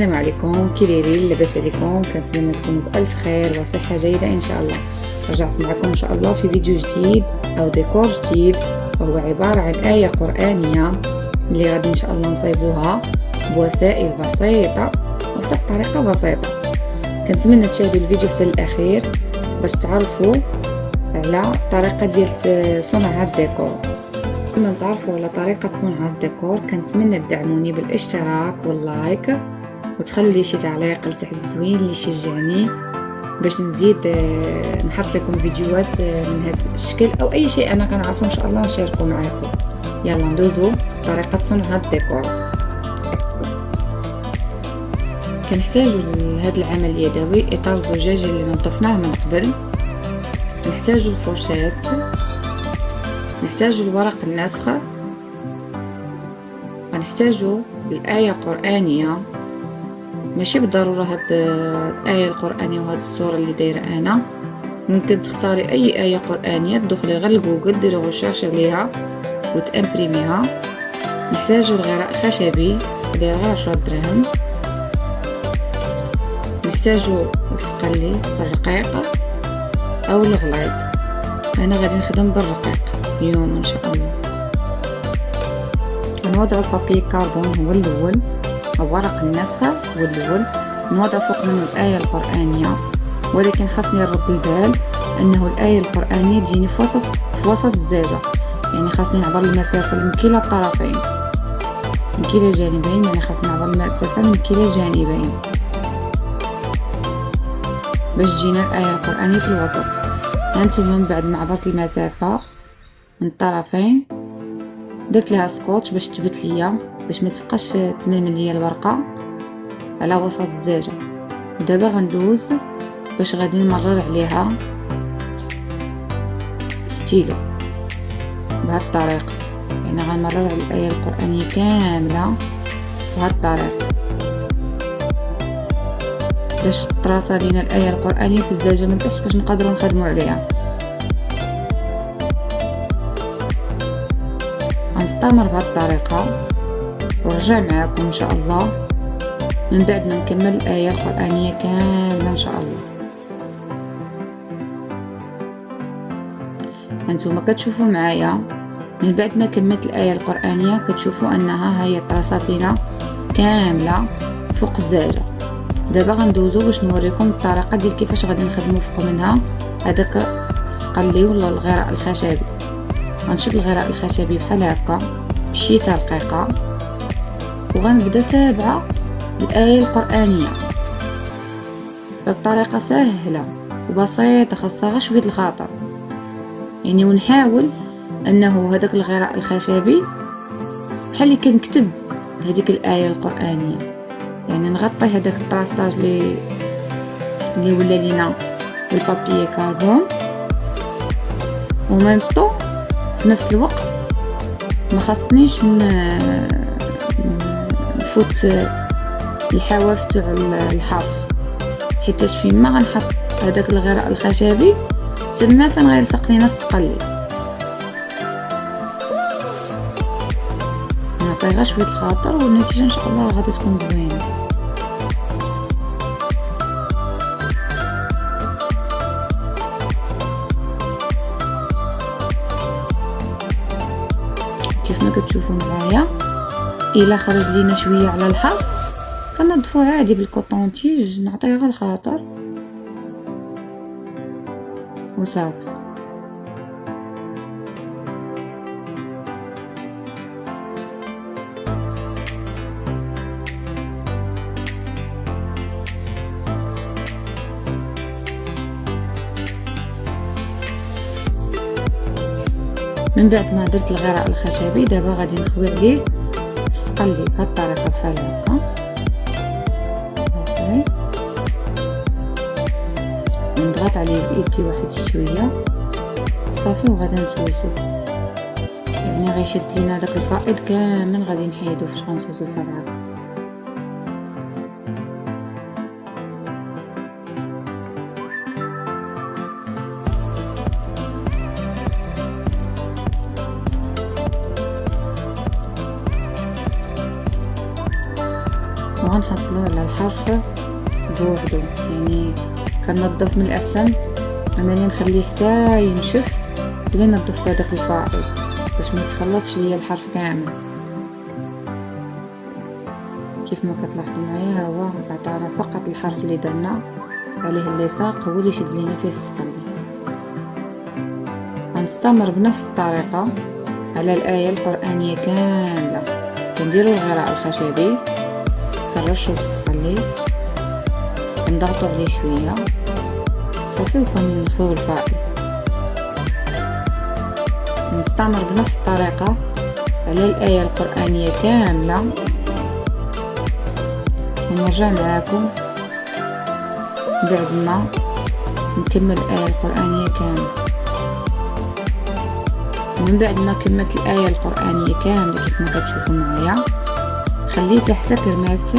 السلام عليكم، كي دايرين؟ لاباس عليكم؟ كنتمنى تكونوا بألف خير وصحة جيدة إن شاء الله. رجعت معكم إن شاء الله في فيديو جديد أو ديكور جديد، وهو عبارة عن آية قرآنية اللي غادي إن شاء الله نصايبوها بوسائل بسيطة وحتى بطريقة بسيطة. كنتمنى تشاهدوا الفيديو حتى الأخير باش تعرفوا على الطريقة ديال صنع هاد الديكور. قبل ما نتعرفوا على طريقة صنع هاد الديكور كنتمنى تدعموني بالاشتراك واللايك وتخلوا لي شي تعليق لتحت زوين اللي يشجعني باش نزيد نحط لكم فيديوهات من هذا الشكل او اي شيء انا كنعرفه ان شاء الله نشاركه معكم. يلا ندوزو طريقه صنع هذا الديكور. كنحتاجوا لهذا العمل اليدوي اطار زجاجي اللي نظفناه من قبل، نحتاجوا الفرشات، نحتاجوا الورق الناسخه، غنحتاجوا الآية القرآنية. ماشي بالضرورة هاد الآية القرآنية وهاد الصورة اللي دايرة أنا، ممكن تختاري أي آية قرآنية، تدخلي غير لجوجل ديري ريشيرش عليها وتامبريميها. نحتاجو الغراء خشبي داير غير 10 دراهم، نحتاجو السقلي الرقيق أو الغليظ. أنا غادي نخدم بالرقيق اليوم إن شاء الله. نوضعو بابي كاربون هو الأول، ورق النسخة هو الأول، نوضع فوق منه الآية القرآنية، ولكن خاصني نرد البال أنه الآية القرآنية تجيني في وسط الزاجة، يعني خاصني نعبر المسافة من كلا الطرفين، من كلا الجانبين، يعني خاصني نعبر المسافة من كلا الجانبين باش تجينا الآية القرآنية في الوسط. هانتوما من بعد ما عبرت المسافة من الطرفين درت لها سكوتش باش تثبت ليا، باش ما تبقاش تململ ليا الورقه على وسط الزاجه. دابا غندوز باش غادي نمرر عليها ستيلو بهاد الطريقه، يعني غنمرر على الايه القرانيه كامله بهاد الطريقه باش تراسى لينا الايه القرانيه في الزاجه من تحت باش نقدروا نخدموا عليها. غنستمر بهاد الطريقه ورجع معكم ان شاء الله من بعد ما نكمل الآية القرآنية كاملة ان شاء الله. هانتوما كتشوفوا معايا من بعد ما كملت الآية القرآنية كتشوفوا انها هي طراسات لينا كاملة فوق الزاجة. دابا غندوزو باش نوريكم الطريقة ديال كيفاش غادي نخدموا فوق منها هذاك السقلي ولا الغراء الخشبي. غنشد الغراء الخشبي بحال هكا بشي ترقيقه وغنبدا تابعه الآية القرآنية بالطريقة سهلة وبسيطة، خاصها غير شوية الخاطر يعني، ونحاول انه هذاك الغراء الخشبي بحال اللي كنكتب هذيك الآية القرآنية، يعني نغطي هذاك الطراساج اللي ولا لينا بالبابي كاربون، وميم طون في نفس الوقت ما خاصنيش نفوت الحواف تاع الحرف، حيتاش فيما غنحط هذاك الغراء الخشبي تما فين غيلصق لينا السقلي. نعطي غير شويه الخاطر والنتيجه ان شاء الله غادي تكون زوينه. كيف ما كتشوفوا معايا الا خرج لينا شويه على الحرف كنضفوه عادي بالكوطونتيج، نعطيه غير الخاطر وصافي. من بعد ما درت الغراء الخشبي دابا غادي نخوي عليه السقلي بهاد الطريقه بحال هكا، نضغط عليه بيدي واحد شويه صافي وغادي نسوسو، يعني غيشد لينا داك الفائض كامل غادي نحيدو فاش غنسوسو بحال هكا. نحصلو على الحرف بوحدو. يعني كنظف من الأحسن أنني نخليه حتى ينشف بلا نظف هداك الفائض باش ما يتخلطش ليا الحرف كامل. كيف ما كتلاحظوا معايا، ها هو عطانا فقط الحرف اللي درنا عليه اللصاق هو اللي يشد لينا فيه السقلي. غنستمر بنفس الطريقة على الآية القرآنية كاملة. كنديرو الغراء الخشبي، كنرشو بالسقلي، كنضغطو عليه شوية صافي وكنخويو الفائض. نستمر بنفس الطريقة على الآية القرآنية كاملة ونرجع معاكم بعد ما نكمل الآية القرآنية كاملة. من بعد ما كملت الآية القرآنية كاملة كيف ما كتشوفوا معايا، خليتها حتى كرمات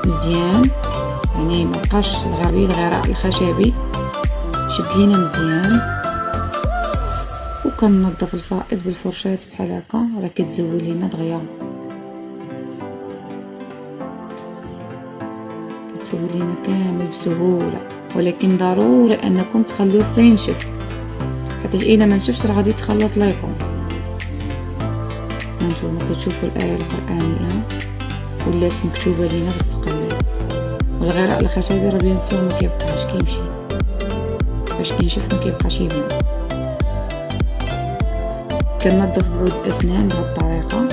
مزيان، يعني مبقاش الغراء الخشبي، شد لينا مزيان. وكننظف الفائض بالفرشاة بحال هكا، راه كتزول لينا دغيا، كتزول لينا كامل بسهولة. ولكن ضروري انكم تخلوه حتى ينشف، حيت الا ما نشفش راه غادي يتخلط ليكم. هانتوما كتشوفوا الآية القرآنية ولات مكتوبة لينا بالسقلي، والغراء الخشبي راه بيان سور ما كيبقاش كيمشي، فاش كينشف ما كيبقاش يبان. كنظف بعود الاسنان بهذه الطريقه.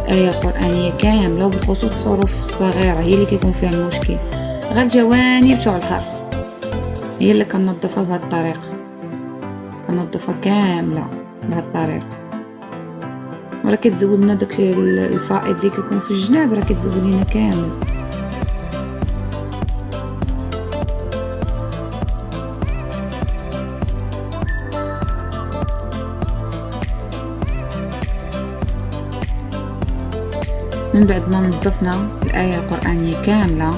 الآية القرآنية كامله وبخصوص الحروف الصغيره هي اللي كيكون فيها المشكل، غير الجوانب تاع الحرف هي اللي كنظفها بهذه الطريقه، كنظفها كامله بهذه الطريقه. وراه كتزول لنا داكشي الفائض اللي كيكون في الجناب، راه كتزول لنا كامل. من بعد ما نظفنا الآية القرآنية كاملة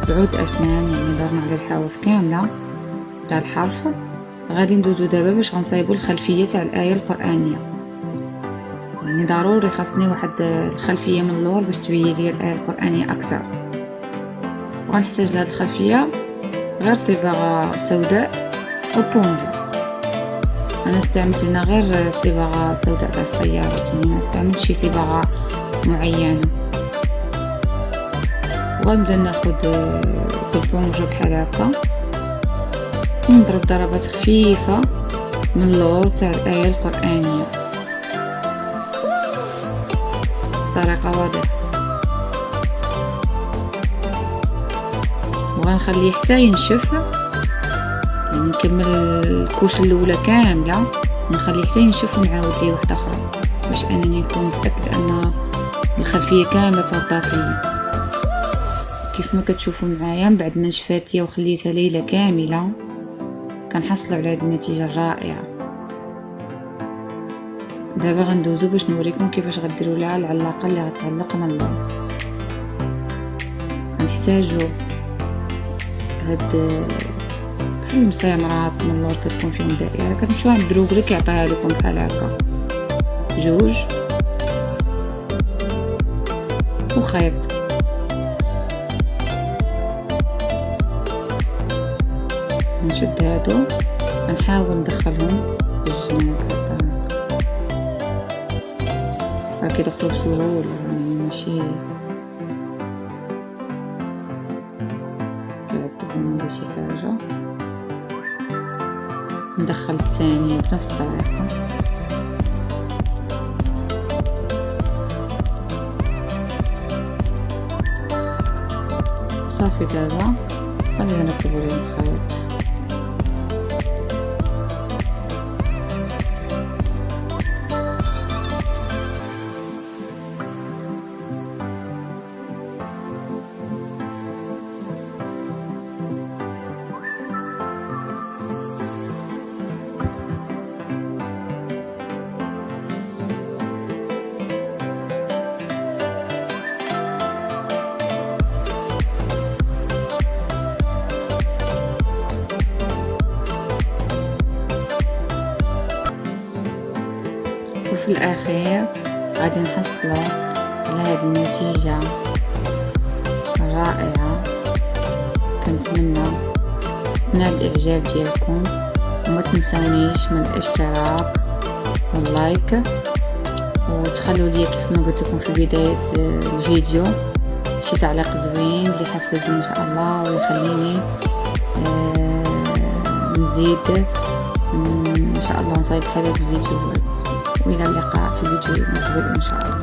بعود أسنان، يعني دارنا على الحواف كاملة تاع الحرف، غادي ندوزو دابا باش غنصايبو الخلفية تاع الآية القرآنية. يعني ضروري خاصني واحد الخلفية من اللور باش تبين لي الآية القرآنية أكثر. وغنحتاج لهاد الخلفية غير صباغة سوداء أو بونجو. أنا استعملت هنا غير صباغة سوداء تاع السيارة، يعني ما استعملتش شي صباغة معينة. وغنبدا ناخد بالبونجو بحال هكا ونضرب ضربات خفيفة من اللور تاع الآية القرآنية بطريقة واضحة، وغنخليه حتى ينشف. يعني نكمل الكوش الاولى كامله ونخليه حتى ينشف ونعاود ليه واحده اخرى باش انني نكون متاكد ان الخلفيه كامله تغطات ليا. كيف ما كتشوفوا معايا من بعد ما نشفات ليا وخليتها ليله كامله كنحصلوا على هذه النتيجه الرائعه. دابا غندوزو باش نوريكم كيفاش غديروا لها العلاقه اللي غتعلق من اللور. غنحتاجو هاد بحال المسامرات من اللور كتكون فيهم دائره، كتمشيو عند الدروكلي كيعطيها لكم بحال هكا، جوج وخيط. نشد هادو غنحاول ندخلهم بالجناب هكا، راه كيدخلوا بسهوله، يعني ماشي كيعذبونا ولا شي حاجه. ندخل الثانيه بنفس الطريقه. صافي دابا غادي نركبو ليه الخيط. وفي الاخير غادي نحصلوا على هذه النتيجه رائعة. كنتمنى نال الاعجاب ديالكم، وما تنسونيش من الاشتراك واللايك، وتخلوا لي كيف ما قلت لكم في بداية الفيديو شي تعليق زوين اللي يحفزني ان شاء الله ويخليني نزيد ان شاء الله نصايب هذا الفيديو. والى اللقاء في فيديو مقبل ان شاء الله.